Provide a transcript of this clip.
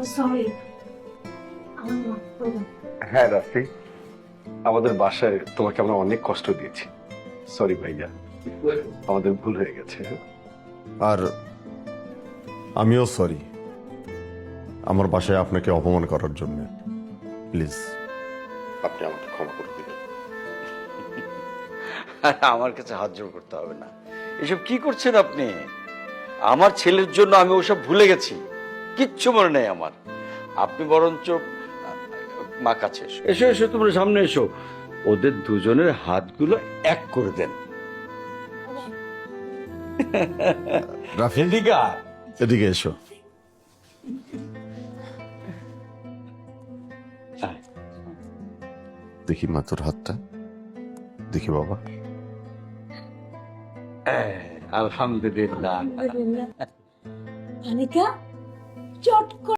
Sorry. হ্যাঁ রাফি, আমাদের বাসায় তোমাকে আমরা অনেক কষ্ট দিয়েছি। সরি ভাইয়া, আমাদের ভুল হয়ে গেছে। আর আমিও সরি আমার বাসায় আপনাকে অপমান করার জন্য। প্লিজ আপনি আমাকে ক্ষমা করে দিবেন। আমার কাছে হাত জোড় করতে হবে না। এসব কি করছেন আপনি? আমার ছেলের জন্য আমি ওসব ভুলে গেছি, কিচ্ছু মনে নেই আমার। আপনি বরঞ্চ মা কাছে এসো, এসো এসো, তোমরা সামনে এসো, ওদের দুজনের হাতগুলো এক করে দেন। রাফি এদিকে আয়। এদিকে এসো। আয়। দেখি মা তোর হাতটা, দেখি বাবা। আলহামদুলিল্লাহ। অনিকা চট করে